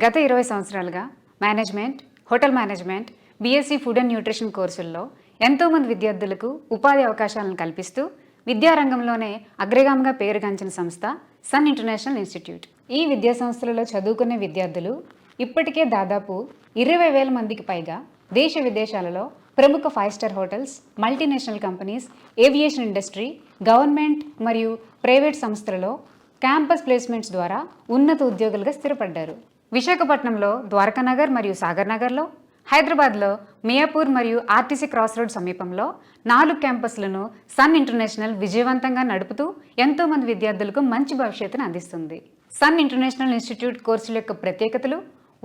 గత 20 సంవత్సరాలుగా management, hotel management, BSc food and nutrition కోర్సుల్లో ఎంతోమంది విద్యార్థులకు ఉపాధి అవకాశాలను కల్పిస్తూ విద్యారంగంలోనే అగ్రగామిగా పేరుగాంచిన సంస్థ సన్ ఇంటర్నేషనల్ ఇన్స్టిట్యూట్. ఈ విద్యా సంస్థలలో చదువుకునే విద్యార్థులు ఇప్పటికే దాదాపు 20,000 మందికి పైగా దేశ విదేశాలలో ప్రముఖ 5 star hotels, multinational companies, aviation industry, government మరియు ప్రైవేట్ సంస్థలలో క్యాంపస్ ప్లేస్మెంట్స్ ద్వారా ఉన్నత ఉద్యోగులుగా స్థిరపడ్డారు. విశాఖపట్నంలో ద్వారకానగర్ మరియు సాగర్ నగర్లో, హైదరాబాద్లో మియాపూర్ మరియు ఆర్టీసీ క్రాస్ రోడ్ సమీపంలో 4 క్యాంపస్లను సన్ ఇంటర్నేషనల్ విజయవంతంగా నడుపుతూ ఎంతోమంది విద్యార్థులకు మంచి భవిష్యత్తును అందిస్తుంది. సన్ ఇంటర్నేషనల్ ఇన్స్టిట్యూట్ కోర్సుల యొక్క ప్రత్యేకతలు,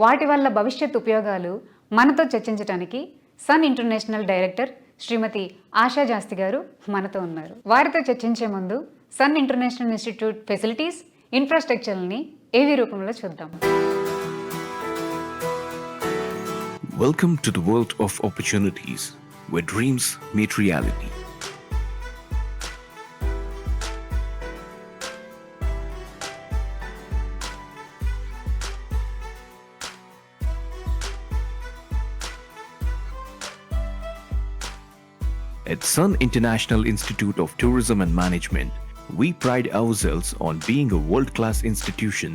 వాటి వల్ల భవిష్యత్ ఉపయోగాలు మనతో చర్చించడానికి సన్ ఇంటర్నేషనల్ డైరెక్టర్ శ్రీమతి ఆశా జాస్తి గారు మనతో ఉన్నారు. వారితో చర్చించే ముందు సన్ ఇంటర్నేషనల్ ఇన్స్టిట్యూట్ ఫెసిలిటీస్, ఇన్ఫ్రాస్ట్రక్చర్ని ఏవి రూపంలో చూద్దాం. Welcome to the world of opportunities, where dreams meet reality. At Sun International Institute of Tourism and Management, we pride ourselves on being a world-class institution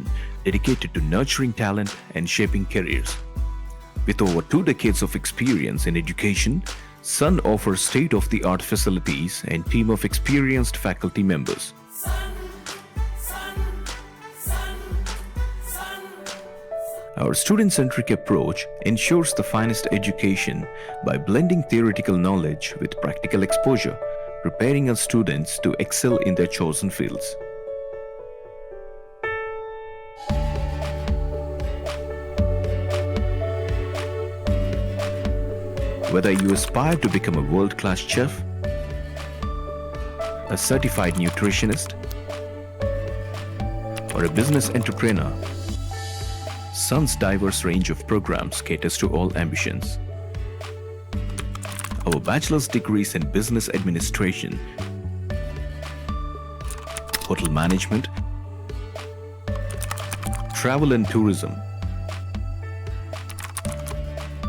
dedicated to nurturing talent and shaping careers. With over 2 decades of experience in education, Sun offers state-of-the-art facilities and team of experienced faculty members. Our student-centric approach ensures the finest education by blending theoretical knowledge with practical exposure, preparing our students to excel in their chosen fields. Whether you aspire to become a world-class chef, a certified nutritionist, or a business entrepreneur, Sun's diverse range of programs caters to all ambitions. Our bachelor's degrees in business administration, hotel management, travel and tourism,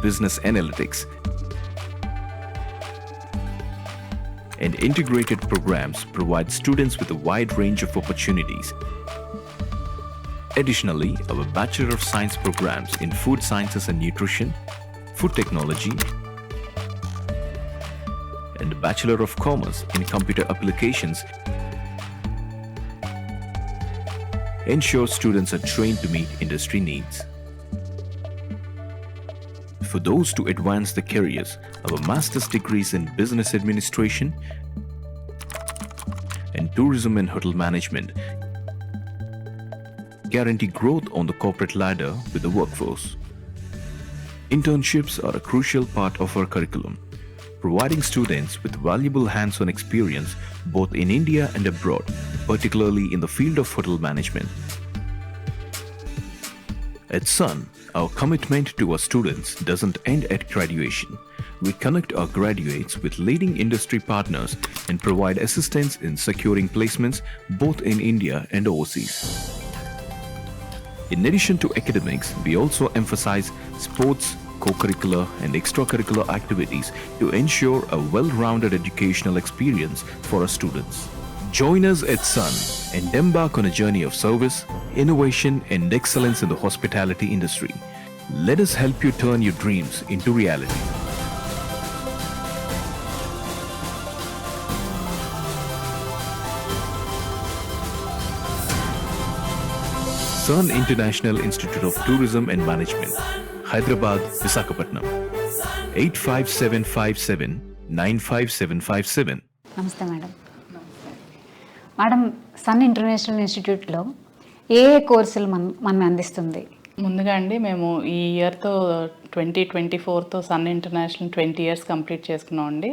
business analytics, and integrated programs provide students with a wide range of opportunities. Additionally, our Bachelor of Science programs in Food Sciences and Nutrition, Food Technology, and Bachelor of Commerce in Computer Applications ensure students are trained to meet industry needs. For those to advance their careers, our master's degrees in Business Administration and Tourism and Hotel Management guarantee growth on the corporate ladder with the workforce. Internships are a crucial part of our curriculum, providing students with valuable hands-on experience both in India and abroad, particularly in the field of hotel management. At Sun, our commitment to our students doesn't end at graduation. We connect our graduates with leading industry partners and provide assistance in securing placements both in India and overseas. In addition to academics, we also emphasize sports, co-curricular and extracurricular activities to ensure a well-rounded educational experience for our students. Join us at Sun and embark on a journey of service, innovation and excellence in the hospitality industry. Let us help you turn your dreams into reality. Sun International Institute of Tourism and Management, Hyderabad, Visakhapatnam, 85757 95757. నమస్తే madam. Madam, sun international ఇన్స్టిట్యూట్లో ఏ కోర్సులు మన అందిస్తుంది? ముందుగా అండి మేము ఈ ఇయర్తో 2024తో sun international 20 years complete చేసుకున్నాం అండి.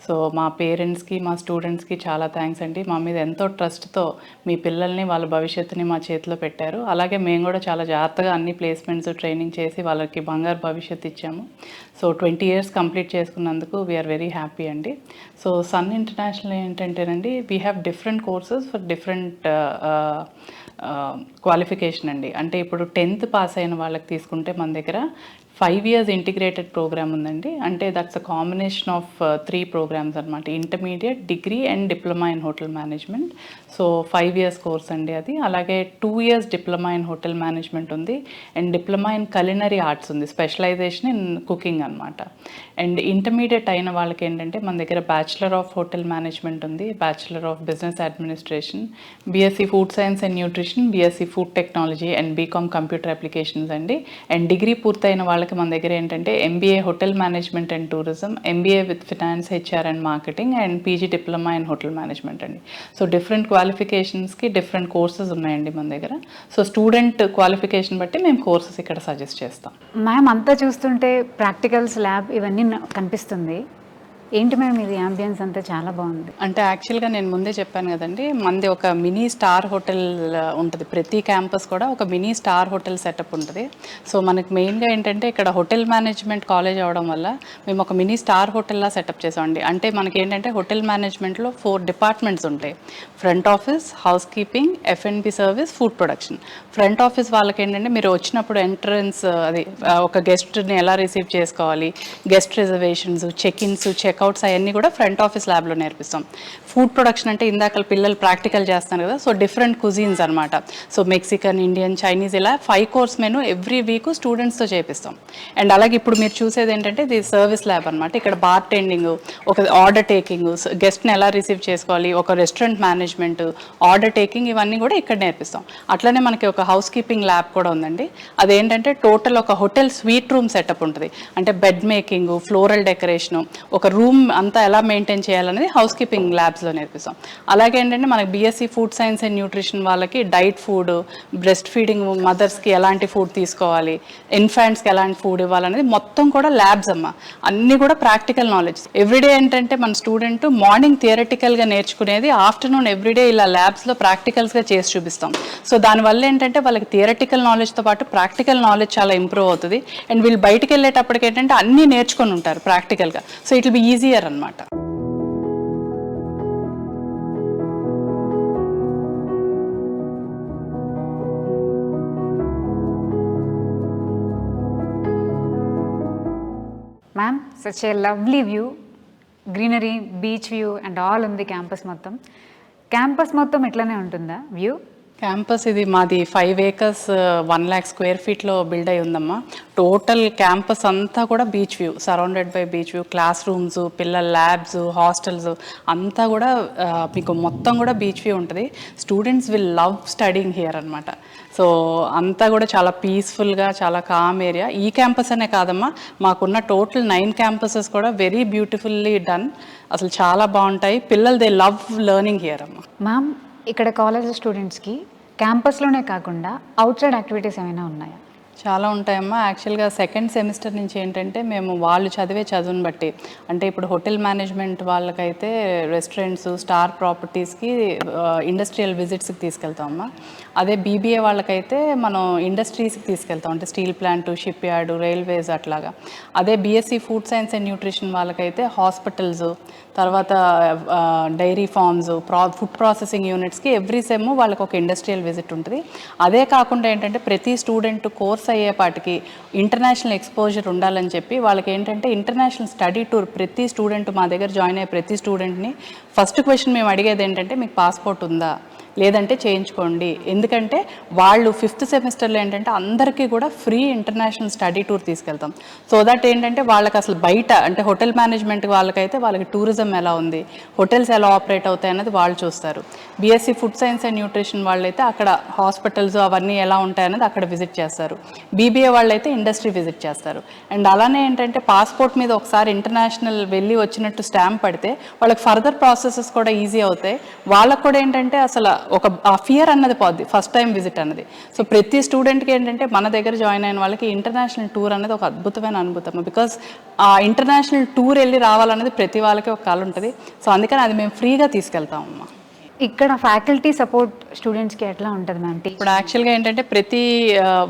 సో మా పేరెంట్స్కి మా స్టూడెంట్స్కి చాలా థ్యాంక్స్ అండి. మా మీద ఎంతో ట్రస్ట్తో మీ పిల్లల్ని వాళ్ళ భవిష్యత్తుని మా చేతిలో పెట్టారు. అలాగే మేము కూడా చాలా జాగ్రత్తగా అన్ని ప్లేస్మెంట్స్ ట్రైనింగ్ చేసి వాళ్ళకి బంగారు భవిష్యత్తు ఇచ్చాము. సో 20 years కంప్లీట్ చేసుకున్నందుకు వీఆర్ వెరీ హ్యాపీ అండి. సో సన్ ఇంటర్నేషనల్ ఏంటంటేనండి, we have different courses for different qualification అండి. అంటే ఇప్పుడు 10th పాస్ అయిన వాళ్ళకి తీసుకుంటే మన దగ్గర 5 years ఇంటిగ్రేటెడ్ ప్రోగ్రామ్ ఉందండి. అంటే that's a combination of 3 programs అనమాట, intermediate, degree and diploma in hotel management. So 5 years course అండి అది. అలాగే 2 years diploma in hotel management ఉంది and diploma in culinary arts ఉంది, స్పెషలైజేషన్ ఇన్ కుకింగ్ అనమాట. And intermediate అయిన వాళ్ళకి ఏంటంటే మన దగ్గర బ్యాచిలర్ ఆఫ్ హోటల్ మేనేజ్మెంట్ ఉంది, bachelor of business administration, BSc food science and nutrition, BSc food technology and BCom computer applications అండి. అండ్ డిగ్రీ పూర్తయిన వాళ్ళకి మన దగ్గర ఏంటంటే MBA hotel management and tourism, MBA with finance, HR and marketing and PG diploma in hotel management అండి. So different క్వాలిఫికేషన్స్కి different courses ఉన్నాయండి మన దగ్గర. సో స్టూడెంట్ క్వాలిఫికేషన్ బట్టి మేము కోర్సెస్ ఇక్కడ సజెస్ట్ చేస్తాం. మ్యామ్ అంతా చూస్తుంటే ప్రాక్టికల్స్, ల్యాబ్ ఇవన్నీ కనిపిస్తుంది. ఏంటి మేడం ఇది యాంబియన్స్ అంతా చాలా బాగుంది. అంటే యాక్చువల్గా నేను ముందే చెప్పాను కదండి, మనది ఒక మినీ స్టార్ హోటల్ ఉంటుంది. ప్రతి క్యాంపస్ కూడా ఒక మినీ స్టార్ హోటల్ సెటప్ ఉంటుంది. సో మనకి మెయిన్గా ఏంటంటే ఇక్కడ హోటల్ మేనేజ్మెంట్ కాలేజ్ అవడం వల్ల మేము ఒక మినీ స్టార్ హోటల్లా సెటప్ చేసామండి. అంటే మనకి ఏంటంటే హోటల్ మేనేజ్మెంట్లో 4 డిపార్ట్మెంట్స్ ఉంటాయి. Front office, housekeeping, FNB service, food production. Front office వాళ్ళకి ఏంటంటే మీరు వచ్చినప్పుడు ఎంట్రన్స్ అది ఒక గెస్ట్ని ఎలా రిసీవ్ చేసుకోవాలి, గెస్ట్ రిజర్వేషన్స్, చెక్-ఇన్స్, చెక్అవుట్స్ అవన్నీ కూడా ఫ్రంట్ ఆఫీస్ ల్యాబ్లో నేర్పిస్తాం. ఫుడ్ ప్రొడక్షన్ అంటే ఇందాక పిల్లలు ప్రాక్టికల్ చేస్తున్నారు కదా, సో డిఫరెంట్ కుజీన్స్ అనమాట. సో మెక్సికన్, ఇండియన్, చైనీస్ ఇలా 5 course మెనూ ఎవ్రీ వీక్ స్టూడెంట్స్తో చేపిస్తాం. అండ్ అలాగే ఇప్పుడు మీరు చూసేది ఏంటంటే ఇది సర్వీస్ ల్యాబ్ అనమాట. ఇక్కడ బార్ టెండింగ్, ఒక ఆర్డర్ టేకింగ్, గెస్ట్ని ఎలా రిసీవ్ చేసుకోవాలి, ఒక రెస్టారెంట్ మేనేజ్మెంట్, ఆర్డర్ టేకింగ్, ఇవన్నీ కూడా ఇక్కడ నేర్పిస్తాం. అట్లనే మనకి ఒక హౌస్ కీపింగ్ ల్యాబ్ కూడా ఉందండి. అదేంటంటే టోటల్ ఒక హోటల్ స్వీట్ రూమ్ సెటప్ ఉంటుంది. అంటే బెడ్ మేకింగ్, ఫ్లోరల్ డెకరేషను, ఒక రూమ్ అంతా ఎలా మెయింటైన్ చేయాలనేది హౌస్ కీపింగ్ ల్యాబ్స్లో నేర్పిస్తాం. అలాగే ఏంటంటే మనకి BSc food science and nutrition వాళ్ళకి డైట్ ఫుడ్, బ్రెస్ట్ ఫీడింగ్ మదర్స్కి ఎలాంటి ఫుడ్ తీసుకోవాలి, ఇన్ఫాంట్స్కి ఎలాంటి ఫుడ్ ఇవ్వాలనేది మొత్తం కూడా ల్యాబ్స్ అమ్మ. అన్నీ కూడా ప్రాక్టికల్ నాలెడ్జ్. ఎవ్రీడే ఏంటంటే మన స్టూడెంట్ మార్నింగ్ థియరటికల్గా నేర్చుకునేది ఆఫ్టర్నూన్ ఎవ్రీడే ఇలా ల్యాబ్స్లో ప్రాక్టికల్స్గా చేసి చూపిస్తాం. సో దానివల్ల ఏంటంటే వాళ్ళకి థియరటికల్ నాలెడ్జ్తో పాటు ప్రాక్టికల్ నాలెడ్జ్ చాలా ఇంప్రూవ్ అవుతుంది. అండ్ వీళ్ళు బయటికి వెళ్ళేటప్పటికి ఏంటంటే అన్నీ నేర్చుకొని ఉంటారు ప్రాక్టికల్గా. So it will be easier అనమాట. Ma'am such a lovely view, greenery, beach view and all ఉంది క్యాంపస్ మొత్తం. క్యాంపస్ మొత్తం ఇట్లానే ఉంటుందా వ్యూ? క్యాంపస్ ఇది మాది 5 acres 1 lakh square feetలో బిల్డ్ అయి ఉందమ్మా. టోటల్ క్యాంపస్ అంతా కూడా beach view, surrounded by beach view. Class rooms, పిల్లల ల్యాబ్స్, హాస్టల్స్ అంతా కూడా మీకు మొత్తం కూడా బీచ్ వ్యూ ఉంటుంది. Students will love studying here అనమాట. సో అంతా కూడా చాలా పీస్ఫుల్గా, చాలా కామ్ ఏరియా. ఈ క్యాంపస్ అనే కాదమ్మా, మాకున్న టోటల్ 9 campuses కూడా వెరీ బ్యూటిఫుల్లీ డన్. అసలు చాలా బాగుంటాయి. పిల్లలు దే లవ్ లెర్నింగ్ హియర్ అమ్మా. మ్యామ్ ఇక్కడ కాలేజ్ స్టూడెంట్స్కి క్యాంపస్లోనే కాకుండా అవుట్ సైడ్ యాక్టివిటీస్ ఏమైనా ఉన్నాయా? చాలా ఉంటాయమ్మా. యాక్చువల్గా 2nd semester నుంచి ఏంటంటే మేము వాళ్ళు చదివే చదువుని బట్టి, అంటే ఇప్పుడు హోటల్ మేనేజ్మెంట్ వాళ్ళకైతే రెస్టారెంట్స్, స్టార్ ప్రాపర్టీస్కి, ఇండస్ట్రియల్ విజిట్స్కి తీసుకెళ్తామమ్మా. అదే బీబీఏ వాళ్ళకైతే మనం ఇండస్ట్రీస్కి తీసుకెళ్తాం, అంటే steel plant, shipyard, railways అట్లాగా. అదే BSc food science and nutrition వాళ్ళకైతే హాస్పిటల్స్, తర్వాత డైరీ ఫార్మ్స్, ఫుడ్ ప్రాసెసింగ్ యూనిట్స్కి ఎవ్రీ సెమ్ వాళ్ళకి ఒక ఇండస్ట్రియల్ విజిట్ ఉంటుంది. అదే కాకుండా ఏంటంటే ప్రతి స్టూడెంట్ కోర్స్ అయ్యేపాటికి ఇంటర్నేషనల్ ఎక్స్పోజర్ ఉండాలని చెప్పి వాళ్ళకి ఏంటంటే ఇంటర్నేషనల్ స్టడీ టూర్, ప్రతి స్టూడెంట్ మా దగ్గర జాయిన్ అయ్యే ప్రతి స్టూడెంట్ని ఫస్ట్ క్వశ్చన్ మేము అడిగేది ఏంటంటే మీకు పాస్పోర్ట్ ఉందా, లేదంటే చేయించుకోండి. ఎందుకంటే వాళ్ళు 5th సెమిస్టర్లో ఏంటంటే అందరికీ కూడా ఫ్రీ ఇంటర్నేషనల్ స్టడీ టూర్ తీసుకెళ్తాం. సో దట్ ఏంటంటే వాళ్ళకి అసలు బయట అంటే హోటల్ మేనేజ్మెంట్ వాళ్ళకైతే వాళ్ళకి టూరిజం ఎలా ఉంది, హోటల్స్ ఎలా ఆపరేట్ అవుతాయి అన్నది వాళ్ళు చూస్తారు. BSc food science and nutrition వాళ్ళైతే అక్కడ హాస్పిటల్స్ అవన్నీ ఎలా ఉంటాయన్నది అక్కడ విజిట్ చేస్తారు. బీబీఏ వాళ్ళైతే ఇండస్ట్రీ విజిట్ చేస్తారు. అండ్ అలానే ఏంటంటే పాస్పోర్ట్ మీద ఒకసారి ఇంటర్నేషనల్ వెళ్ళి వచ్చినట్టు స్టాంప్ పడితే వాళ్ళకి ఫర్దర్ ప్రాసెసెస్ కూడా ఈజీ అవుతాయి. వాళ్ళకు కూడా ఏంటంటే అసలు ఒక ఫియర్ అన్నది పోద్ది ఫస్ట్ టైం విజిట్ అన్నది. సో ప్రతి స్టూడెంట్కి ఏంటంటే మన దగ్గర జాయిన్ అయిన వాళ్ళకి ఇంటర్నేషనల్ టూర్ అనేది ఒక అద్భుతమైన అనుభూతం. బికాస్ ఆ ఇంటర్నేషనల్ టూర్ వెళ్ళి రావాలనేది ప్రతి వాళ్ళకి ఒక కళ ఉంటుంది. సో అందుకని అది మేము ఫ్రీగా తీసుకెళ్తామమ్మా. ఇక్కడ ఫ్యాకల్టీ సపోర్ట్ స్టూడెంట్స్కి ఎట్లా ఉంటుంది మ్యామ్? ఇప్పుడు యాక్చువల్గా ఏంటంటే ప్రతి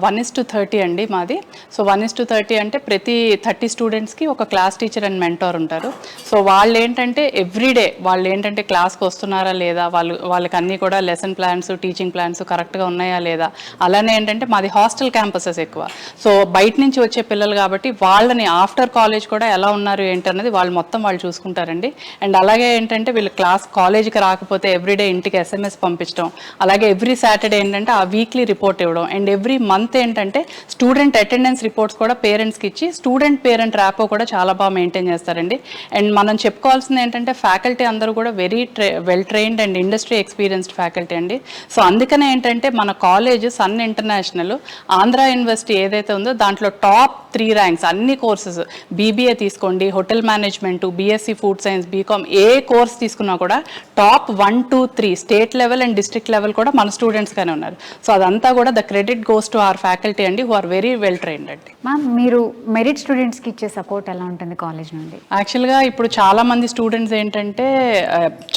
1:30 అండి మాది. సో 1:30 అంటే ప్రతి 30 స్టూడెంట్స్కి ఒక క్లాస్ టీచర్ అండ్ మెంటార్ ఉంటారు. సో వాళ్ళు ఏంటంటే ఎవ్రీడే వాళ్ళు ఏంటంటే క్లాస్కి వస్తున్నారా లేదా, వాళ్ళకి అన్నీ కూడా లెసన్ ప్లాన్స్ టీచింగ్ ప్లాన్స్ కరెక్ట్గా ఉన్నాయా లేదా. అలానే ఏంటంటే మాది హాస్టల్ క్యాంపసెస్ ఎక్కువ. సో బయట నుంచి వచ్చే పిల్లలు కాబట్టి వాళ్ళని ఆఫ్టర్ కాలేజ్ కూడా ఎలా ఉన్నారు ఏంటి అన్నది వాళ్ళు చూసుకుంటారండి. అండ్ అలాగే ఏంటంటే వీళ్ళు కాలేజీకి రాకపోతే ఎవ్రీడే ఇంటికి SMS పంపించడం, అలాగే ఎవ్రీ సాటర్డే ఏంటంటే ఆ వీక్లీ రిపోర్ట్ ఇవ్వడం, అండ్ ఎవ్రీ మంత్ ఏంటంటే స్టూడెంట్ అటెండెన్స్ రిపోర్ట్స్ కూడా పేరెంట్స్కి ఇచ్చి స్టూడెంట్ పేరెంట్ ర్యాపో కూడా చాలా బాగా మెయింటైన్ చేస్తారండి. అండ్ మనం చెప్పుకోవాల్సింది ఏంటంటే ఫ్యాకల్టీ అందరూ కూడా very well trained and industry experienced faculty అండి. సో అందుకనే ఏంటంటే మన college Sun International Andhra university ఏదైతే ఉందో దాంట్లో టాప్ 3 ర్యాంక్స్ అన్ని కోర్సెస్, BBA తీసుకోండి, hotel management, BSc food science, BCom ఏ కోర్స్ తీసుకున్నా కూడా top 1, 2, 3 state level and district level కూడా మన స్టూడెంట్స్గానే ఉన్నారు. సో అదంతా కూడా the credit goes to our faculty అండి, who are very well trained అండి. మ్యామ్ మీరు మెరిట్ స్టూడెంట్స్కి ఇచ్చే సపోర్ట్ ఎలా ఉంటుంది కాలేజ్ నుండి? యాక్చువల్గా ఇప్పుడు చాలామంది స్టూడెంట్స్ ఏంటంటే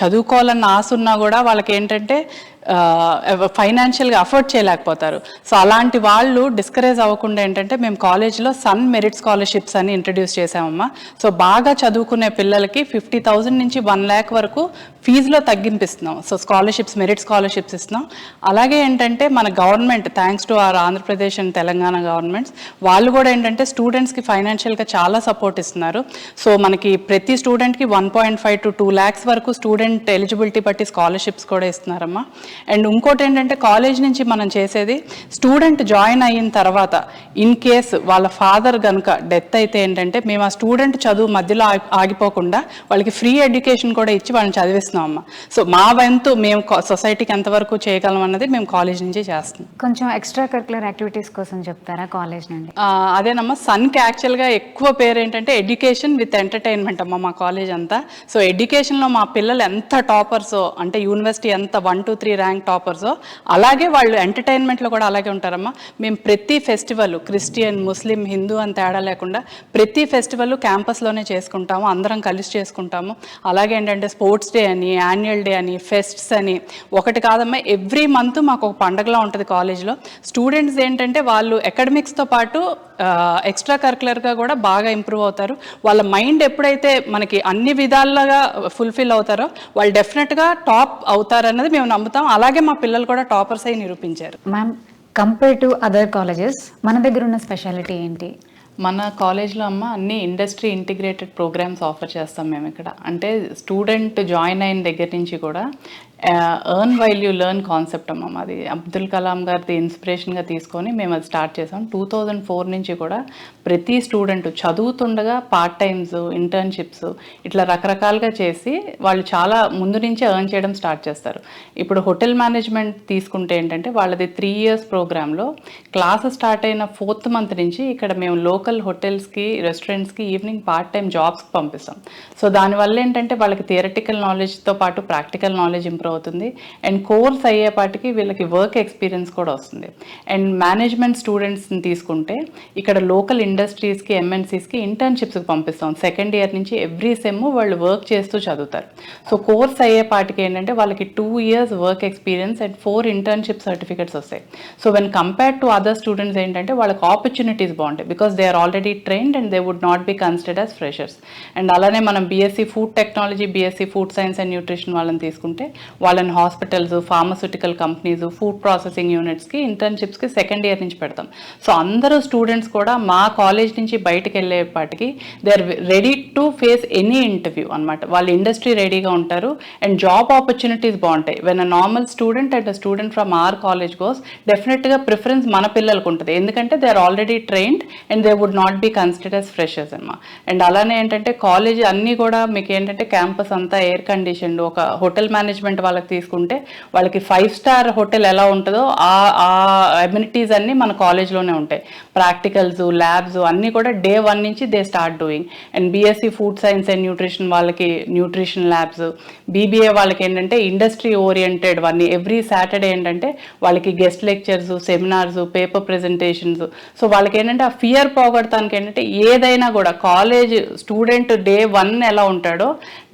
చదువుకోవాలన్న ఆశ ఉన్నా కూడా వాళ్ళకి ఏంటంటే ఫైనాన్షియల్గా అఫోర్డ్ చేయలేకపోతారు. సో అలాంటి వాళ్ళు డిస్కరేజ్ అవ్వకుండా ఏంటంటే మేము కాలేజ్లో సన్ మెరిట్ స్కాలర్షిప్స్ అని ఇంట్రడ్యూస్ చేసామమ్మా. సో బాగా చదువుకునే పిల్లలకి 50,000 నుంచి 1 lakh వరకు ఫీజులో తగ్గింపిస్తున్నాం. సో స్కాలర్షిప్స్, మెరిట్ స్కాలర్షిప్స్ ఇస్తున్నాం. అలాగే ఏంటంటే మన government thanks to our Andhra Pradesh and Telangana governments వాళ్ళు కూడా ఏంటంటే స్టూడెంట్స్కి ఫైనాన్షియల్గా చాలా సపోర్ట్ ఇస్తున్నారు. సో మనకి ప్రతి స్టూడెంట్కి 1.5 to 2 lakhs వరకు స్టూడెంట్ ఎలిజిబిలిటీ బట్టి స్కాలర్షిప్స్ కూడా ఇస్తున్నారమ్మా. అండ్ ఇంకోటి ఏంటంటే కాలేజ్ నుంచి మనం చేసేది స్టూడెంట్ జాయిన్ అయిన తర్వాత ఇన్ కేస్ వాళ్ళ ఫాదర్ కనుక డెత్ అయితే ఏంటంటే మేము ఆ స్టూడెంట్ చదువు మధ్యలో ఆగిపోకుండా వాళ్ళకి ఫ్రీ ఎడ్యుకేషన్ కూడా ఇచ్చి వాళ్ళని చదివిస్తున్నాం అమ్మ. సో మా వంతు మేము సొసైటీకి ఎంతవరకు చేయగలం అన్నది మేము కాలేజ్ నుంచి చేస్తున్నాం. కొంచెం ఎక్స్ట్రా కరికులర్ యాక్టివిటీస్ కోసం చెప్తారా కాలేజ్ నుండి? అదేనమ్మా, సన్కి యాక్చువల్గా ఎక్కువ పేరు ఏంటంటే ఎడ్యుకేషన్ విత్ ఎంటర్టైన్మెంట్ అమ్మ మా కాలేజ్ అంతా. సో ఎడ్యుకేషన్లో మా పిల్లలు ఎంత టాపర్సో అంటే యూనివర్సిటీ ఎంత 1, 2, 3 ర్యాంక్ టాపర్సో అలాగే వాళ్ళు ఎంటర్టైన్మెంట్లో కూడా అలాగే ఉంటారమ్మా. మేము ప్రతి ఫెస్టివల్ క్రిస్టియన్, ముస్లిం, హిందూ అని తేడా లేకుండా ప్రతి ఫెస్టివల్ క్యాంపస్లోనే చేసుకుంటాము, అందరం కలిసి చేసుకుంటాము. అలాగే ఏంటంటే స్పోర్ట్స్ డే అని, యాన్యువల్ డే అని, ఫెస్ట్స్ అని ఒకటి కాదమ్మా, ఎవ్రీ మంత్ మాకు ఒక పండగలా ఉంటుంది కాలేజ్లో. స్టూడెంట్స్ ఏంటంటే వాళ్ళు అకాడమిక్స్తో పాటు ఎక్స్ట్రా కరికులర్గా కూడా బాగా ఇంప్రూవ్ అవుతారు. వాళ్ళ మైండ్ ఎప్పుడైతే మనకి అన్ని విధాలుగా ఫుల్ఫిల్ అవుతారో వాళ్ళు డెఫినెట్గా టాప్ అవుతారన్నది మేము నమ్ముతాం. అలాగే మా పిల్లలు కూడా టాపర్స్ అయి నిరూపించారు. Ma'am compare to other colleges మన దగ్గర ఉన్న స్పెషాలిటీ ఏంటి? మన కాలేజ్లో అమ్మ అన్ని ఇండస్ట్రీ ఇంటిగ్రేటెడ్ ప్రోగ్రామ్స్ ఆఫర్ చేస్తాం మేము ఇక్కడ. అంటే స్టూడెంట్ జాయిన్ అయిన దగ్గర నుంచి కూడా earn while you learn concept అమ్మ. అది అబ్దుల్ కలాం గారిది ఇన్స్పిరేషన్గా తీసుకొని మేము అది స్టార్ట్ చేసాం. 2004 నుంచి కూడా ప్రతి స్టూడెంట్ చదువుతుండగా పార్ట్ టైమ్స్, ఇంటర్న్షిప్స్ ఇట్లా రకరకాలుగా చేసి వాళ్ళు చాలా ముందు నుంచే ఎర్న్ చేయడం స్టార్ట్ చేస్తారు. ఇప్పుడు హోటల్ మేనేజ్మెంట్ తీసుకుంటే ఏంటంటే వాళ్ళది 3 years ప్రోగ్రాంలో క్లాసెస్ స్టార్ట్ అయిన 4th month నుంచి ఇక్కడ మేము లోకల్ హోటల్స్కి, రెస్టారెంట్స్కి ఈవినింగ్ పార్ట్ టైం జాబ్స్కి పంపిస్తాం. సో దానివల్ల ఏంటంటే వాళ్ళకి థియరటికల్ నాలెడ్జ్తో పాటు ప్రాక్టికల్ నాలెడ్జ్ ఇంప్రూవ్ అవుతుంది. అండ్ కోర్స్ అయ్యేపాటికి వీళ్ళకి వర్క్ ఎక్స్పీరియన్స్ కూడా వస్తుంది. అండ్ మేనేజ్మెంట్ స్టూడెంట్స్ని తీసుకుంటే ఇక్కడ లోకల్ ఇండస్ట్రీస్కి, MNCస్కి ఇంటర్న్షిప్స్కి పంపిస్తాం. 2nd year నుంచి ఎవ్రీ సెమ్ వాళ్ళు వర్క్ చేస్తూ చదువుతారు. సో కోర్స్ అయ్యేపాటికి ఏంటంటే వాళ్ళకి 2 years work experience and 4 internship certificates వస్తాయి. So when compared to other students ఏంటంటే వాళ్ళకి ఆపర్చునిటీస్ బాగుంటాయి. Because they are already trained and they would not be considered as freshers. And అలానే మనం BSc food technology, BSc food science and nutrition వాళ్ళని తీసుకుంటే వాళ్ళని hospitals, pharmaceutical companies, food processing యూనిట్స్కి ఇంటర్న్షిప్స్కి 2nd year నుంచి పెడతాం. సో అందరూ స్టూడెంట్స్ కూడా మా కాలేజ్ నుంచి బయటకు వెళ్ళేపాటికి they are ready to face any interview అనమాట. వాళ్ళు ఇండస్ట్రీ రెడీగా ఉంటారు అండ్ జాబ్ ఆపర్చునిటీస్ బాగుంటాయి. When a normal student and a student from our college goes డెఫినెట్గా ప్రిఫరెన్స్ మన పిల్లలకు ఉంటుంది. ఎందుకంటే they are already trained and they would not be considered as freshers అన్నమాట. అండ్ అలానే ఏంటంటే కాలేజ్ అన్నీ కూడా మీకు ఏంటంటే క్యాంపస్ అంతా ఎయిర్ కండిషన్డ్, ఒక హోటల్ మేనేజ్మెంట్ వాళ్ళకి తీసుకుంటే వాళ్ళకి 5-స్టార్ హోటల్ ఎలా ఉంటుందో ఆ అమ్యూనిటీస్ అన్నీ మన కాలేజ్లోనే ఉంటాయి. ప్రాక్టికల్స్, ల్యాబ్స్ అన్నీ కూడా డే 1 నుంచి they start doing. And BSc food science and nutrition వాళ్ళకి న్యూట్రిషన్ ల్యాబ్స్, బీబీఏ వాళ్ళకి ఏంటంటే ఇండస్ట్రీ ఓరియంటెడ్ అన్నీ ఎవ్రీ సాటర్డే ఏంటంటే వాళ్ళకి guest lectures, seminars, paper presentations. So వాళ్ళకి ఏంటంటే ఆ ఫియర్ పోగొడటానికి ఏంటంటే ఏదైనా కూడా కాలేజ్ స్టూడెంట్ డే 1 ఎలా ఉంటాడో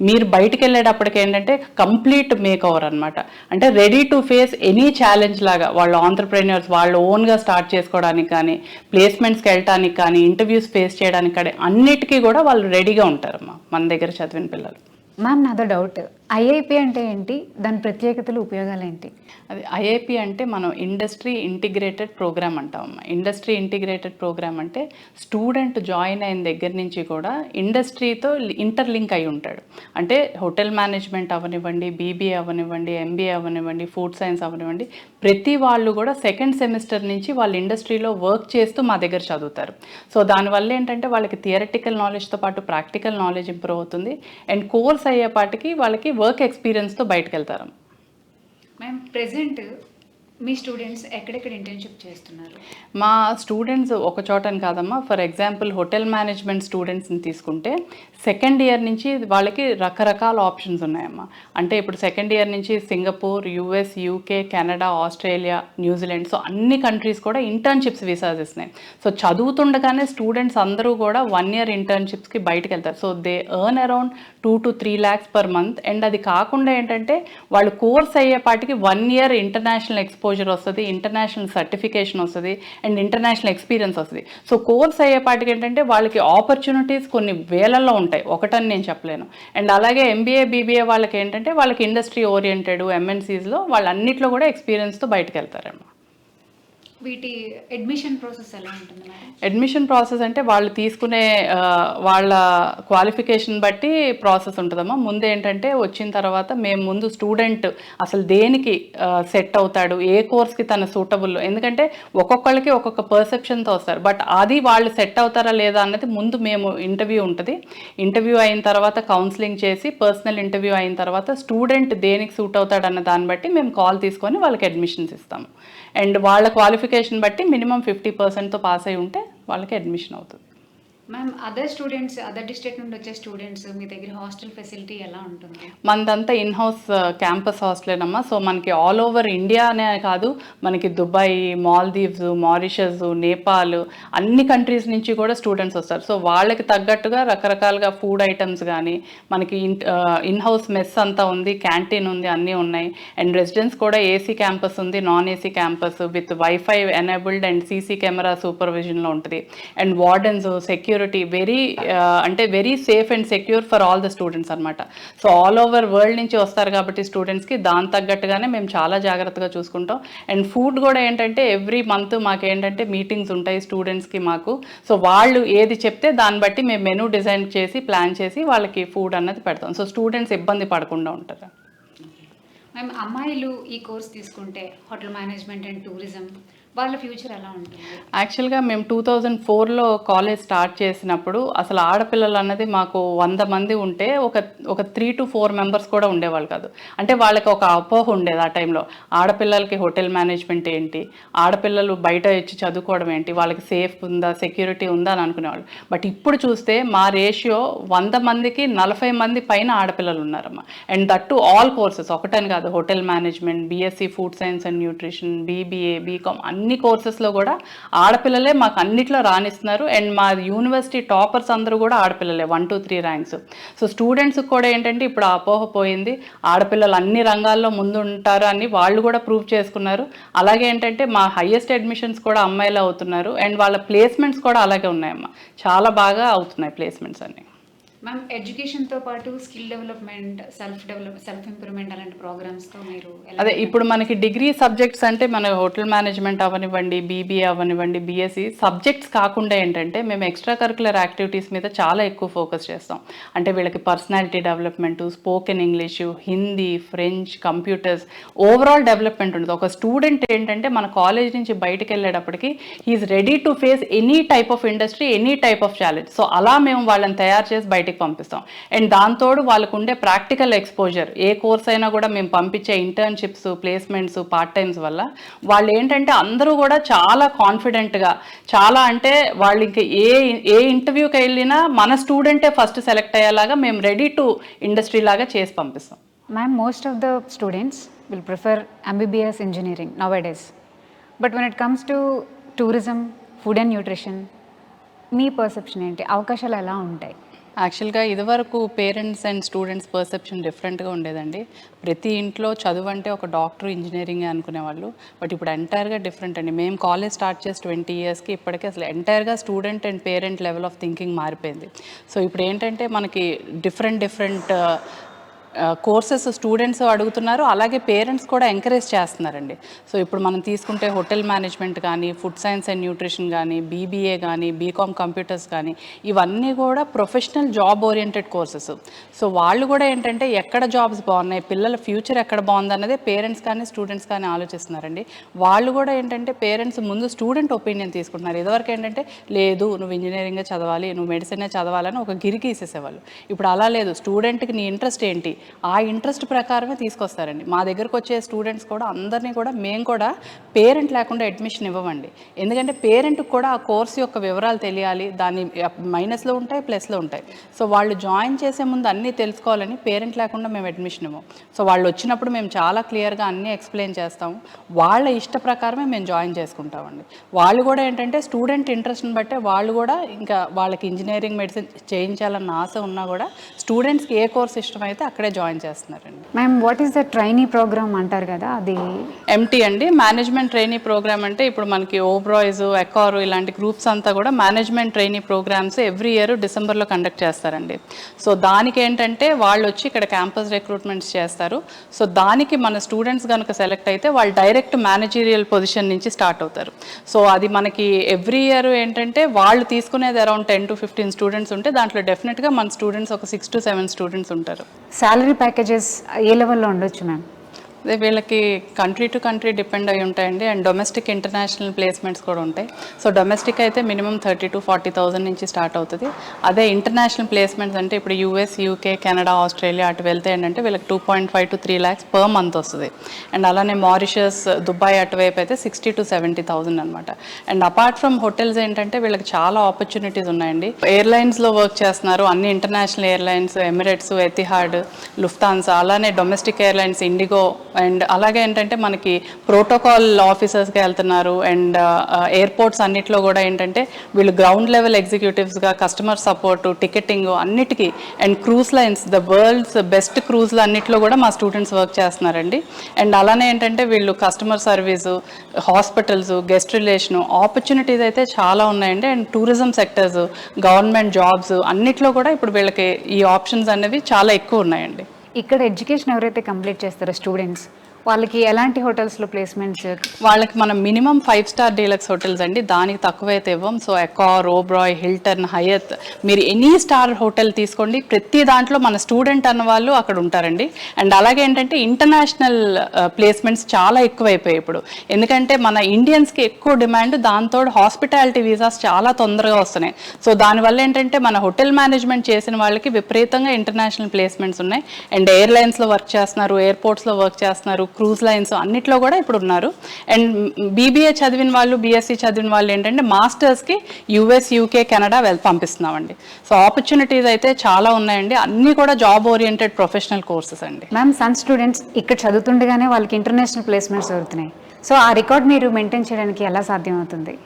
మీరు బయటికి వెళ్ళేటప్పటికి ఏంటంటే కంప్లీట్ మేక్ ఓవర్ అనమాట. అంటే ready to face any challenge లాగా వాళ్ళు ఆంటర్ప్రెన్యూర్స్ వాళ్ళు ఓన్గా స్టార్ట్ చేసుకోవడానికి కానీ, ప్లేస్మెంట్స్కి వెళ్ళటానికి కానీ, ఇంటర్వ్యూస్ ఫేస్ చేయడానికి కానీ అన్నిటికీ కూడా వాళ్ళు రెడీగా ఉంటారమ్మా మన దగ్గర చదివిన పిల్లలు. మ్యామ్ నాదో డౌట్, ఐఐపి అంటే ఏంటి, దాని ప్రత్యేకతలు, ఉపయోగాలు ఏంటి? అది ఐఐపి అంటే మనం ఇండస్ట్రీ ఇంటిగ్రేటెడ్ ప్రోగ్రామ్ అంటామమ్మా. ఇండస్ట్రీ ఇంటిగ్రేటెడ్ ప్రోగ్రామ్ అంటే స్టూడెంట్ జాయిన్ అయిన దగ్గర నుంచి కూడా ఇండస్ట్రీతో ఇంటర్లింక్ అయి ఉంటాడు. అంటే హోటల్ మేనేజ్మెంట్ అవనివ్వండి, బీబీఏ అవనివ్వండి, ఎంబీఏ అవనివ్వండి, ఫుడ్ సైన్స్ అవనివ్వండి, ప్రతి వాళ్ళు కూడా సెకండ్ సెమిస్టర్ నుంచి వాళ్ళు ఇండస్ట్రీలో వర్క్ చేస్తూ మా దగ్గర చదువుతారు. సో దానివల్ల ఏంటంటే వాళ్ళకి థియరటికల్ నాలెడ్జ్తో పాటు ప్రాక్టికల్ నాలెడ్జ్ ఇంప్రూవ్ అవుతుంది. అండ్ కోర్స్ అయ్యేపాటికి వాళ్ళకి వర్క్ ఎక్స్పీరియన్స్తో బయటకు వెళ్తారు. మ్యామ్ ప్రెజెంట్ మీ స్టూడెంట్స్ ఎక్కడెక్కడ ఇంటర్న్షిప్ చేస్తున్నారు? మా స్టూడెంట్స్ ఒక చోటని కాదమ్మా. ఫర్ ఎగ్జాంపుల్ హోటల్ మేనేజ్మెంట్ స్టూడెంట్స్ని తీసుకుంటే సెకండ్ ఇయర్ నుంచి వాళ్ళకి రకరకాల ఆప్షన్స్ ఉన్నాయమ్మా. అంటే ఇప్పుడు సెకండ్ ఇయర్ నుంచి Singapore, US, UK, Canada, Australia, New Zealand, so అన్ని కంట్రీస్ కూడా ఇంటర్న్షిప్స్ వీసాస్ ఇస్తున్నాయి. సో చదువుతుండగానే స్టూడెంట్స్ అందరూ కూడా 1 year ఇంటర్న్షిప్స్కి బయటకు వెళ్తారు. So they earn around 2 to 3 lakhs per month. And అది కాకుండా ఏంటంటే వాళ్ళు కోర్స్ అయ్యేపాటికి 1 year ఇంటర్నేషనల్ ఎక్స్పోజర్ వస్తుంది, ఇంటర్నేషనల్ సర్టిఫికేషన్ వస్తుంది, అండ్ ఇంటర్నేషనల్ ఎక్స్పీరియన్స్ వస్తుంది. సో కోర్స్ అయ్యేపాటికి ఏంటంటే వాళ్ళకి ఆపర్చునిటీస్ కొన్ని వేలల్లో ఉంటాయి, ఒకటని నేను చెప్పలేను. అండ్ అలాగే ఎంబీఏ, బీబీఏ వాళ్ళకి ఏంటంటే వాళ్ళకి ఇండస్ట్రీ ఓరియంటెడ్ ఎంఎన్సీస్లో వాళ్ళన్నిట్లో కూడా ఎక్స్పీరియన్స్తో బయటకు వెళ్తారమ్మా. వీటి అడ్మిషన్ ప్రాసెస్ ఎలా ఉంటుంది మేడం? అడ్మిషన్ ప్రాసెస్ అంటే వాళ్ళు తీసుకునే వాళ్ళ క్వాలిఫికేషన్ బట్టి ప్రాసెస్ ఉంటుందమ్మా. ముందు ఏంటంటే వచ్చిన తర్వాత మేము ముందు స్టూడెంట్ అసలు దేనికి సెట్ అవుతాడు, ఏ కోర్స్కి తన సూటబుల్, ఎందుకంటే ఒక్కొక్కళ్ళకి ఒక్కొక్క పర్సెప్షన్తో వస్తారు. బట్ అది వాళ్ళు సెట్ అవుతారా లేదా అన్నది ముందు మేము ఇంటర్వ్యూ ఉంటుంది. ఇంటర్వ్యూ అయిన తర్వాత కౌన్సిలింగ్ చేసి పర్సనల్ ఇంటర్వ్యూ అయిన తర్వాత స్టూడెంట్ దేనికి సూట్ అవుతాడన్న దాన్ని బట్టి మేము కాల్ తీసుకొని వాళ్ళకి అడ్మిషన్స్ ఇస్తాము. అండ్ వాళ్ళ క్వాలిఫికేషన్ బట్టి మినిమం 50%తో పాస్ అయి ఉంటే వాళ్ళకి అడ్మిషన్ అవుతుంది. మ్యామ్ అదర్ డిస్ట్రిక్ట్ నుండి వచ్చే స్టూడెంట్స్ మీ దగ్గర హాస్టల్ ఫెసిలిటీ ఎలా ఉంటుంది? మనదంతా ఇన్ హౌస్ క్యాంపస్ హాస్టలేనమ్మా. సో మనకి ఆల్ ఓవర్ ఇండియా అనే కాదు, మనకి దుబాయ్, మాల్దీవ్స్, మారిషస్, నేపాల్ అన్ని కంట్రీస్ నుంచి కూడా స్టూడెంట్స్ వస్తారు. సో వాళ్ళకి తగ్గట్టుగా రకరకాలుగా ఫుడ్ ఐటమ్స్ కానీ మనకి ఇన్ హౌస్ మెస్ అంతా ఉంది, క్యాంటీన్ ఉంది, అన్నీ ఉన్నాయి. అండ్ రెసిడెన్స్ కూడా ఏసీ క్యాంపస్ ఉంది, non AC campus with wifi enabled and CC camera సూపర్విజన్లో ఉంటుంది. And wardens, security very safe and secure for all the students అనమాట. సో ఆల్ ఓవర్ వరల్డ్ నుంచి వస్తారు కాబట్టి స్టూడెంట్స్కి దాని తగ్గట్టుగానే మేము చాలా జాగ్రత్తగా చూసుకుంటాం. అండ్ ఫుడ్ కూడా ఏంటంటే ఎవ్రీ మంత్ మాకు ఏంటంటే మీటింగ్స్ ఉంటాయి స్టూడెంట్స్కి మాకు. సో వాళ్ళు ఏది చెప్తే దాన్ని బట్టి మేము మెనూ డిజైన్ చేసి ప్లాన్ చేసి వాళ్ళకి ఫుడ్ అన్నది పెడతాం. సో స్టూడెంట్స్ ఇబ్బంది పడకుండా ఉంటారు. మేము అమ్మాయిలు ఈ కోర్స్ తీసుకుంటే హోటల్ మేనేజ్మెంట్ అండ్ టూరిజం వాళ్ళ ఫ్యూచర్ ఎలా ఉంటుంది? యాక్చువల్గా మేము 2004లో కాలేజ్ స్టార్ట్ చేసినప్పుడు అసలు ఆడపిల్లలు అన్నది మాకు 100 మంది ఉంటే ఒక 3 to 4 members కూడా ఉండేవాళ్ళు కాదు. అంటే వాళ్ళకి ఒక అపోహ ఉండేది ఆ టైంలో, ఆడపిల్లలకి హోటల్ మేనేజ్మెంట్ ఏంటి, ఆడపిల్లలు బయట వచ్చి చదువుకోవడం ఏంటి, వాళ్ళకి సేఫ్ ఉందా, సెక్యూరిటీ ఉందా అని అనుకునేవాళ్ళు. బట్ ఇప్పుడు చూస్తే మా రేషియో 100 మందికి 40 మంది పైన ఆడపిల్లలు ఉన్నారమ్మా. And that to all courses, ఒకటని కాదు, hotel management, BSc food science and nutrition, BBA, BCom అన్ని కోర్సెస్లో కూడా ఆడపిల్లలే మాకు అన్నిట్లో రాణిస్తున్నారు. అండ్ మా యూనివర్సిటీ టాపర్స్ అందరూ కూడా ఆడపిల్లలే, 1 to 3 ర్యాంక్స్. సో స్టూడెంట్స్కి కూడా ఏంటంటే ఇప్పుడు ఆ అపోహ పోయింది, ఆడపిల్లలు అన్ని రంగాల్లో ముందు ఉంటారు అని వాళ్ళు కూడా ప్రూవ్ చేసుకున్నారు. అలాగే ఏంటంటే మా హైయెస్ట్ అడ్మిషన్స్ కూడా అమ్మాయిలు అవుతున్నారు. అండ్ వాళ్ళ ప్లేస్మెంట్స్ కూడా అలాగే ఉన్నాయమ్మా, చాలా బాగా అవుతున్నాయి ప్లేస్మెంట్స్ అన్ని. మ్యామ్ ఎడ్యుకేషన్తో పాటు స్కిల్ డెవలప్మెంట్, సెల్ఫ్ ఇంప్రూవ్మెంట్ అలాంటి ప్రోగ్రామ్స్తో మీరు అదే ఇప్పుడు మనకి డిగ్రీ సబ్జెక్ట్స్ అంటే మన హోటల్ మేనేజ్మెంట్ అవనివ్వండి, బీబీఏ అవనివ్వండి, బీఎస్సీ సబ్జెక్ట్స్ కాకుండా ఏంటంటే మేము ఎక్స్ట్రా కరికులర్ యాక్టివిటీస్ మీద చాలా ఎక్కువ ఫోకస్ చేస్తాం. అంటే వీళ్ళకి personality development, spoken English, Hindi, French, computers, overall development ఉంటుంది. ఒక స్టూడెంట్ ఏంటంటే మన కాలేజ్ నుంచి బయటకు వెళ్ళేటప్పటికి he is ready to face any type of industry, any type of challenge. So అలా మేము వాళ్ళని తయారు చేసి బయటకు బయటికి పంపిస్తాం. అండ్ దాంతోడు వాళ్ళకు ఉండే ప్రాక్టికల్ ఎక్స్పోజర్, ఏ కోర్స్ అయినా కూడా మేము పంపించే ఇంటర్న్షిప్స్, ప్లేస్మెంట్స్, పార్ట్ టైమ్స్ వల్ల వాళ్ళు ఏంటంటే అందరూ కూడా చాలా కాన్ఫిడెంట్గా, చాలా అంటే వాళ్ళు ఇంకా ఏ ఇంటర్వ్యూకి వెళ్ళినా మన స్టూడెంటే ఫస్ట్ సెలెక్ట్ అయ్యేలాగా మేము రెడీ టు ఇండస్ట్రీ లాగా చేసి పంపిస్తాం. Ma'am, most of the students will prefer MBBS engineering nowadays. But when it comes to tourism, food and nutrition, me perception ఏంటి? అవకాశాలు ఎలా ఉంటాయి? యాక్చువల్గా ఇదివరకు పేరెంట్స్ అండ్ స్టూడెంట్స్ పర్సెప్షన్ డిఫరెంట్గా ఉండేదండి. ప్రతి ఇంట్లో చదువు అంటే ఒక డాక్టర్, ఇంజనీరింగ్ అనుకునేవాళ్ళు. బట్ ఇప్పుడు ఎంటైర్గా డిఫరెంట్ అండి. మేము కాలేజ్ స్టార్ట్ చేసి 20 yearsకి ఇప్పటికీ అసలు ఎంటైర్గా student and parent level of thinking మారిపోయింది. సో ఇప్పుడు ఏంటంటే మనకి డిఫరెంట్ కోర్సెస్ స్టూడెంట్స్ అడుగుతున్నారు, అలాగే పేరెంట్స్ కూడా ఎంకరేజ్ చేస్తున్నారండి. సో ఇప్పుడు మనం తీసుకుంటే హోటల్ మేనేజ్మెంట్ కానీ, ఫుడ్ సైన్స్ అండ్ న్యూట్రిషన్ కానీ, బీబీఏ కానీ, బీకామ్ కంప్యూటర్స్ కానీ, ఇవన్నీ కూడా professional job oriented courses. So వాళ్ళు కూడా ఏంటంటే ఎక్కడ జాబ్స్ బాగున్నాయి, పిల్లల ఫ్యూచర్ ఎక్కడ బాగుంది అన్నదే పేరెంట్స్ కానీ స్టూడెంట్స్ కానీ ఆలోచిస్తున్నారండి. వాళ్ళు కూడా ఏంటంటే పేరెంట్స్ ముందు స్టూడెంట్ ఒపీనియన్ తీసుకుంటున్నారు. ఇదివరకు ఏంటంటే లేదు నువ్వు ఇంజనీరింగే చదవాలి, నువ్వు మెడిసినే చదవాలని ఒక గిరికి ఇసేసేవాళ్ళు. ఇప్పుడు అలా లేదు, స్టూడెంట్కి నీ ఇంట్రెస్ట్ ఏంటి, ఆ ఇంట్రెస్ట్ ప్రకారమే తీసుకొస్తారండి. మా దగ్గరకు వచ్చే స్టూడెంట్స్ కూడా అందరినీ కూడా మేము కూడా పేరెంట్ లేకుండా అడ్మిషన్ ఇవ్వమండి. ఎందుకంటే పేరెంట్కి కూడా ఆ కోర్స్ యొక్క వివరాలు తెలియాలి, దాని మైనస్లో ఉంటాయి, ప్లస్లో ఉంటాయి. సో వాళ్ళు జాయిన్ చేసే ముందు అన్నీ తెలుసుకోవాలని పేరెంట్ లేకుండా మేము అడ్మిషన్ ఇవ్వం. సో వాళ్ళు వచ్చినప్పుడు మేము చాలా క్లియర్గా అన్నీ ఎక్స్ప్లెయిన్ చేస్తాము. వాళ్ళ ఇష్ట ప్రకారమే మేము జాయిన్ చేసుకుంటామండి. వాళ్ళు కూడా ఏంటంటే స్టూడెంట్ ఇంట్రెస్ట్ని బట్టే వాళ్ళు కూడా ఇంకా వాళ్ళకి ఇంజనీరింగ్, మెడిసిన్ చేయించాలన్న ఆశ ఉన్నా కూడా స్టూడెంట్స్కి ఏ కోర్స్ ఇష్టమైతే అక్కడే జాయిన్ చేస్తున్నారండి. Ma'am, what is the trainee programme అంటారు కదా, అది ఎంటీ అండి. మేనేజ్మెంట్ ట్రైనీ ప్రోగ్రామ్ అంటే ఇప్పుడు మనకి ఓబ్రాయ్స్, ఎకార్ ఇలాంటి గ్రూప్స్ అంతా కూడా management trainee programmes every year డిసెంబర్లో కండక్ట్ చేస్తారండి. సో దానికి ఏంటంటే వాళ్ళు వచ్చి ఇక్కడ క్యాంపస్ రిక్రూట్మెంట్స్ చేస్తారు. సో దానికి మన స్టూడెంట్స్ కనుక సెలెక్ట్ అయితే వాళ్ళు డైరెక్ట్ మేనేజీరియల్ పొజిషన్ నుంచి స్టార్ట్ అవుతారు. సో అది మనకి ఎవ్రీ ఇయర్ ఏంటంటే వాళ్ళు తీసుకునేది అరౌండ్ 10 to 15 స్టూడెంట్స్ ఉంటే దాంట్లో డెఫినెట్గా మన స్టూడెంట్స్ ఒక 6 to 7 స్టూడెంట్స్ ఉంటారు. సాలరీ ప్యాకేజెస్ ఏ లెవెల్లో ఉండొచ్చు మ్యామ్? వీళ్ళకి కంట్రీ టు కంట్రీ డిపెండ్ అయి ఉంటాయండి. అండ్ డొమెస్టిక్, ఇంటర్నేషనల్ ప్లేస్మెంట్స్ కూడా ఉంటాయి. సో డొమెస్టిక్ అయితే మినిమం 30 to 40,000 నుంచి స్టార్ట్ అవుతుంది. అదే ఇంటర్నేషనల్ ప్లేస్మెంట్స్ అంటే ఇప్పుడు US, UK, కెనడా, ఆస్ట్రేలియా అటు వెళ్తే ఏంటంటే వీళ్ళకి 2.5 to 3 lakhs పర్ మంత్ వస్తుంది. అండ్ అలానే మారిషస్, దుబాయ్ అటువైపు అయితే 60 to 70,000 అనమాట. అండ్ అపార్ట్ ఫ్రమ్ హోటల్స్ ఏంటంటే వీళ్ళకి చాలా ఆపర్చునిటీస్ ఉన్నాయండి. ఎయిర్లైన్స్లో వర్క్ చేస్తున్నారు, అన్ని international airlines, Emirates, Etihad, Lufthansa, అలానే డొమెస్టిక్ ఎయిర్లైన్స్, ఇండిగో. అండ్ అలాగే ఏంటంటే మనకి ప్రోటోకాల్ ఆఫీసర్స్కి వెళ్తున్నారు. అండ్ ఎయిర్పోర్ట్స్ అన్నిట్లో కూడా ఏంటంటే వీళ్ళు గ్రౌండ్ లెవెల్ ఎగ్జిక్యూటివ్స్గా కస్టమర్ సపోర్ట్, టికెటింగ్ అన్నిటికీ. And cruise lines, the world's best క్రూజ్లు అన్నిట్లో కూడా మా స్టూడెంట్స్ వర్క్ చేస్తున్నారండి. అండ్ అలానే ఏంటంటే వీళ్ళు customer service, hospitals, guest relation opportunities అయితే చాలా ఉన్నాయండి. And tourism sectors, government jobs అన్నిట్లో కూడా ఇప్పుడు వీళ్ళకి ఈ ఆప్షన్స్ అనేవి చాలా ఎక్కువ ఉన్నాయండి. ఇక్కడ ఎడ్యుకేషన్ ఎవరైతే కంప్లీట్ చేస్తారో స్టూడెంట్స్, వాళ్ళకి ఎలాంటి హోటల్స్లో ప్లేస్మెంట్స్? వాళ్ళకి మనం మినిమం 5 star డీలక్స్ హోటల్స్ అండి, దానికి తక్కువైతే ఇవ్వం. సో ఎకార్, ఓబ్రాయ్, హిల్టన్, హయత్, మీరు ఎనీ స్టార్ హోటల్ తీసుకోండి, ప్రతి దాంట్లో మన స్టూడెంట్ అన్న వాళ్ళు అక్కడ ఉంటారండి. అండ్ అలాగే ఏంటంటే ఇంటర్నేషనల్ ప్లేస్మెంట్స్ చాలా ఎక్కువైపోయాయి ఇప్పుడు. ఎందుకంటే మన ఇండియన్స్కి ఎక్కువ డిమాండ్, దాంతో హాస్పిటాలిటీ వీసాస్ చాలా తొందరగా వస్తున్నాయి. సో దానివల్ల ఏంటంటే మన హోటల్ మేనేజ్మెంట్ చేసిన వాళ్ళకి విపరీతంగా ఇంటర్నేషనల్ ప్లేస్మెంట్స్ ఉన్నాయి. అండ్ ఎయిర్లైన్స్లో వర్క్ చేస్తున్నారు, ఎయిర్పోర్ట్స్లో వర్క్ చేస్తున్నారు, క్రూజ్ లైన్స్ అన్నిట్లో కూడా ఇప్పుడు ఉన్నారు. అండ్ బీబీఏ చదివిన వాళ్ళు, బీఎస్సీ చదివిన వాళ్ళు ఏంటంటే మాస్టర్స్కి US, UK, కెనడా పంపిస్తున్నామండి. సో ఆపర్చునిటీస్ అయితే చాలా ఉన్నాయండి, అన్నీ కూడా జాబ్ ఓరియంటెడ్ ప్రొఫెషనల్ కోర్సెస్ అండి. మ్యామ్, సన్ స్టూడెంట్స్ ఇక్కడ చదువుతుండగానే వాళ్ళకి ఇంటర్నేషనల్ ప్లేస్మెంట్స్ దొరుకుతున్నాయి. సో ఆ రికార్డ్ మీరు మెయింటైన్ చేయడానికి ఎలా సాధ్యమవుతుంది?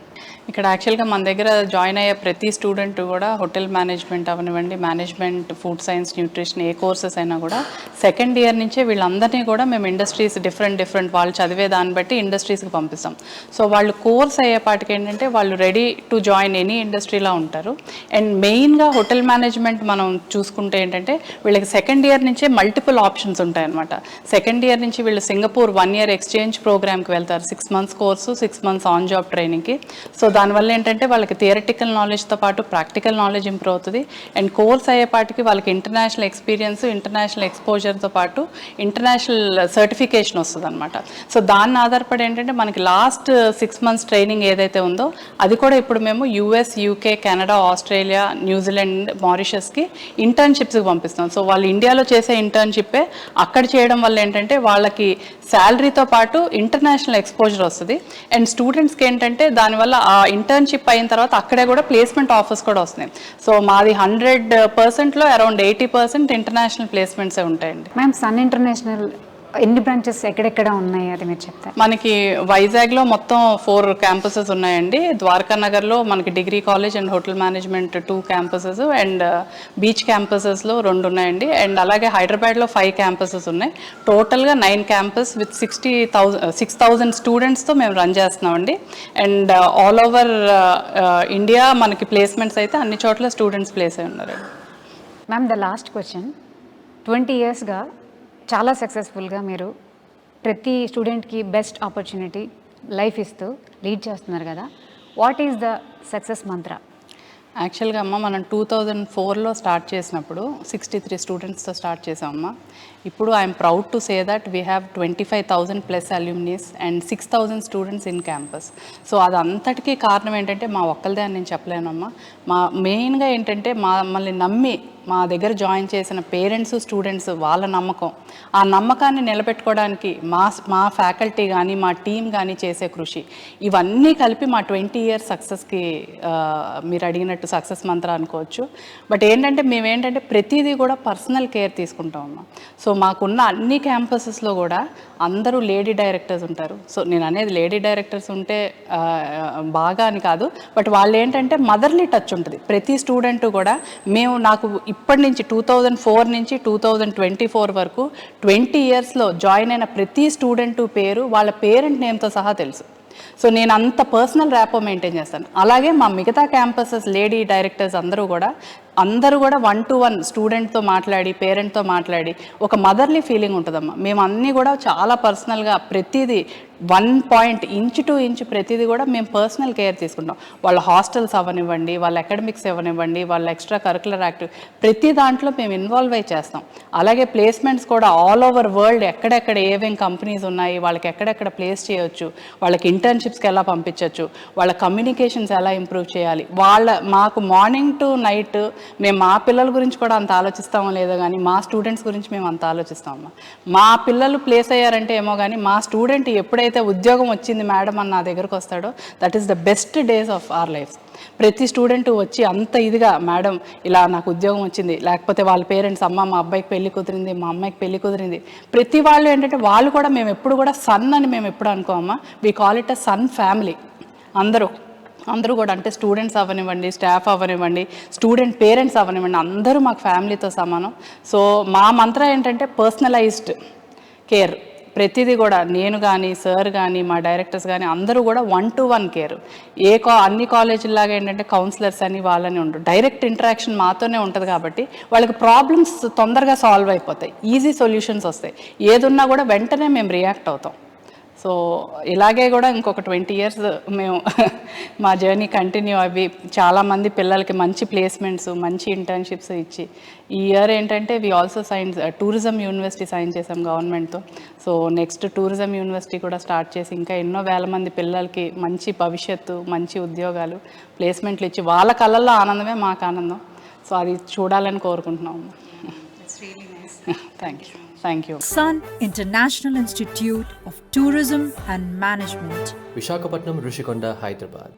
ఇక్కడ యాక్చువల్గా మన దగ్గర జాయిన్ అయ్యే ప్రతి స్టూడెంట్ కూడా హోటల్ మేనేజ్మెంట్ అవనివ్వండి, మేనేజ్మెంట్, ఫుడ్ సైన్స్, న్యూట్రిషన్ ఏ కోర్సెస్ అయినా కూడా సెకండ్ ఇయర్ నుంచే వీళ్ళందరినీ కూడా మేము ఇండస్ట్రీస్ డిఫరెంట్ వాళ్ళు చదివే దాన్ని బట్టి ఇండస్ట్రీస్కి పంపిస్తాం. సో వాళ్ళు కోర్స్ అయ్యేపాటికి ఏంటంటే వాళ్ళు రెడీ టు జాయిన్ ఎనీ ఇండస్ట్రీలా ఉంటారు. అండ్ మెయిన్గా హోటల్ మేనేజ్మెంట్ మనం చూసుకుంటే ఏంటంటే వీళ్ళకి సెకండ్ ఇయర్ నుంచే మల్టిపుల్ ఆప్షన్స్ ఉంటాయన్నమాట. సెకండ్ ఇయర్ నుంచి వీళ్ళు సింగపూర్ 1 year ఎక్స్చేంజ్ ప్రోగ్రామ్కి వెళ్తారు, 6 months course, 6 months on job ట్రైనింగ్కి. సో దానివల్ల ఏంటంటే వాళ్ళకి థియరటికల్ నాలెడ్జ్తో పాటు ప్రాక్టికల్ నాలెడ్జ్ ఇంప్రూవ్ అవుతుంది. అండ్ కోర్స్ అయ్యేపాటికి వాళ్ళకి ఇంటర్నేషనల్ ఎక్స్పీరియన్స్, ఇంటర్నేషనల్ ఎక్స్పోజర్తో పాటు ఇంటర్నేషనల్ సర్టిఫికేషన్ వస్తుంది అనమాట. సో దాన్ని ఆధారపడి ఏంటంటే మనకి లాస్ట్ 6 months ట్రైనింగ్ ఏదైతే ఉందో అది కూడా ఇప్పుడు మేము US, UK, Canada, Australia, New Zealand, మారిషస్కి ఇంటర్న్షిప్స్కి పంపిస్తాం. సో వాళ్ళు ఇండియాలో చేసే ఇంటర్న్షిప్పే అక్కడ చేయడం వల్ల ఏంటంటే వాళ్ళకి శాలరీతో పాటు ఇంటర్నేషనల్ ఎక్స్పోజర్ వస్తుంది. అండ్ స్టూడెంట్స్కి ఏంటంటే దానివల్ల ఆ ఇంటర్న్షిప్ అయిన తర్వాత అక్కడే కూడా ప్లేస్మెంట్ ఆఫర్స్ కూడా వస్తున్నాయి. సో మాది 100%లో అరౌండ్ 80% ఇంటర్నేషనల్ ప్లేస్మెంట్సే ఉంటాయండి. మ్యామ్, సన్ ఇంటర్నేషనల్ ఎన్ని బ్రాంచెస్ ఎక్కడెక్కడ ఉన్నాయి అది మీరు చెప్తారు? మనకి వైజాగ్లో మొత్తం 4 campuses ఉన్నాయండి. ద్వారకా నగర్లో మనకి degree college and hotel management 2 campuses and beach క్యాంపసెస్లో 2 ఉన్నాయండి. అండ్ అలాగే హైదరాబాద్లో 5 campuses ఉన్నాయి. టోటల్గా 9 campus విత్ 6,000 స్టూడెంట్స్తో మేము రన్ చేస్తున్నామండి. అండ్ ఆల్ ఓవర్ ఇండియా మనకి ప్లేస్మెంట్స్ అయితే అన్ని చోట్ల స్టూడెంట్స్ ప్లేస్ అయి ఉన్నారు. మ్యామ్, ద లాస్ట్ క్వశ్చన్, 20 yearsగా చాలా సక్సెస్ఫుల్గా మీరు ప్రతి స్టూడెంట్కి బెస్ట్ ఆపర్చునిటీ లైఫ్ ఇస్తూ లీడ్ చేస్తున్నారు కదా, వాట్ ఈస్ ద సక్సెస్ మంత్ర? యాక్చువల్గా అమ్మ మనం 2004లో స్టార్ట్ చేసినప్పుడు 63 స్టూడెంట్స్తో స్టార్ట్ చేసామమ్మ. ఇప్పుడు I'm proud to say that we have 25,000+ alumnis and 6,000 students in campus. So అదంతటికీ కారణం ఏంటంటే మా ఒక్కరిదే అని నేను చెప్పలేనమ్మా. మెయిన్గా ఏంటంటే మమ్మల్ని నమ్మి మా దగ్గర జాయిన్ చేసిన పేరెంట్స్, స్టూడెంట్స్, వాళ్ళ నమ్మకం, ఆ నమ్మకాన్ని నిలబెట్టుకోవడానికి మా ఫ్యాకల్టీ కానీ మా టీం కానీ చేసే కృషి, ఇవన్నీ కలిపి మా 20 years సక్సెస్కి మీరు అడిగినట్టు సక్సెస్ మంత్ర అనుకోవచ్చు. బట్ ఏంటంటే మేమేంటంటే ప్రతిదీ కూడా పర్సనల్ కేర్ తీసుకుంటామమ్మా. సో మాకున్న అన్ని క్యాంపసెస్లో కూడా అందరూ లేడీ డైరెక్టర్స్ ఉంటారు. సో నేను అనేది లేడీ డైరెక్టర్స్ ఉంటే బాగా అని కాదు, బట్ వాళ్ళు ఏంటంటే మదర్లీ టచ్ ఉంటుంది ప్రతి స్టూడెంట్ కూడా. నాకు ఇప్పటి నుంచి 2004 నుంచి 2024 వరకు 20 yearsలో జాయిన్ అయిన ప్రతి స్టూడెంట్ పేరు వాళ్ళ పేరెంట్ నేమ్తో సహా తెలుసు. సో నేను అంత పర్సనల్ ర్యాపో మెయింటైన్ చేస్తాను. అలాగే మా మిగతా క్యాంపసెస్ లేడీ డైరెక్టర్స్ అందరూ కూడా 1-to-1 స్టూడెంట్తో మాట్లాడి, పేరెంట్తో మాట్లాడి ఒక మదర్లీ ఫీలింగ్ ఉంటుందమ్మా. మేము అన్నీ కూడా చాలా పర్సనల్గా ప్రతిదీ 1 point ఇంచ్ టు ఇంచ్ ప్రతిదీ కూడా మేము పర్సనల్ కేర్ తీసుకుంటాం. వాళ్ళ హాస్టల్స్ అవ్వనివ్వండి, వాళ్ళ అకాడమిక్స్ ఇవ్వనివ్వండి, వాళ్ళ ఎక్స్ట్రా కరికులర్ యాక్టివ్ ప్రతి దాంట్లో మేము ఇన్వాల్వ్ అయి చేస్తాం. అలాగే ప్లేస్మెంట్స్ కూడా ఆల్ ఓవర్ వరల్డ్ ఎక్కడెక్కడ ఏమేం కంపెనీస్ ఉన్నాయి, వాళ్ళకి ఎక్కడెక్కడ ప్లేస్ చేయొచ్చు, వాళ్ళకి ఇంటర్న్షిప్స్కి ఎలా పంపించవచ్చు, వాళ్ళ కమ్యూనికేషన్స్ ఎలా ఇంప్రూవ్ చేయాలి, మాకు మార్నింగ్ టు నైట్ మేము మా పిల్లల గురించి కూడా అంత ఆలోచిస్తామో లేదో కానీ మా స్టూడెంట్స్ గురించి మేము అంత ఆలోచిస్తామమ్మా. మా పిల్లలు ప్లేస్ అయ్యారంటే ఏమో కానీ మా స్టూడెంట్ ఎప్పుడైతే ఉద్యోగం వచ్చింది మేడం అని నా దగ్గరకు వస్తాడో that is the best days of our life. ప్రతి స్టూడెంట్ వచ్చి అంత ఇదిగా మేడం ఇలా నాకు ఉద్యోగం వచ్చింది, లేకపోతే వాళ్ళ పేరెంట్స్ అమ్మ మా అబ్బాయికి పెళ్లి కుదిరింది, మా అమ్మాయికి పెళ్లి కుదిరింది, ప్రతి వాళ్ళు ఏంటంటే వాళ్ళు కూడా మేము ఎప్పుడు కూడా సన్ అని మేము ఎప్పుడు అనుకోమమ్మా. We call it a Sun family. అందరూ కూడా అంటే స్టూడెంట్స్ అవ్వనివ్వండి, స్టాఫ్ అవ్వనివ్వండి, స్టూడెంట్ పేరెంట్స్ అవ్వనివ్వండి, అందరూ మాకు ఫ్యామిలీతో సమానం. సో మా మంత్రం ఏంటంటే పర్సనలైజ్డ్ కేర్. ప్రతిదీ కూడా నేను కానీ, సార్ కానీ, మా డైరెక్టర్స్ కానీ అందరూ కూడా 1-to-1 కేర్. అన్ని కాలేజీలాగా ఏంటంటే కౌన్సిలర్స్ అని వాళ్ళని ఉండరు. డైరెక్ట్ ఇంటరాక్షన్ మాతోనే ఉంటుంది కాబట్టి వాళ్ళకి ప్రాబ్లమ్స్ తొందరగా సాల్వ్ అయిపోతాయి, ఈజీ సొల్యూషన్స్ వస్తాయి. ఏదున్నా కూడా వెంటనే మేము రియాక్ట్ అవుతాం. సో ఇలాగే కూడా ఇంకొక 20 years మేము మా జర్నీ కంటిన్యూ అవి చాలామంది పిల్లలకి మంచి ప్లేస్మెంట్స్, మంచి ఇంటర్న్షిప్స్ ఇచ్చి ఈ ఇయర్ ఏంటంటే we also tourism university sign చేసాం గవర్నమెంట్తో. సో నెక్స్ట్ టూరిజం యూనివర్సిటీ కూడా స్టార్ట్ చేసి ఇంకా ఎన్నో వేల మంది పిల్లలకి మంచి భవిష్యత్తు, మంచి ఉద్యోగాలు, ప్లేస్మెంట్లు ఇచ్చి వాళ్ళ కళ్ళల్లో ఆనందమే మాకు ఆనందం. సో అది చూడాలని కోరుకుంటున్నాము. Thank you. Sun International Institute of Tourism and Management, Visakhapatnam, Rishikonda, Hyderabad.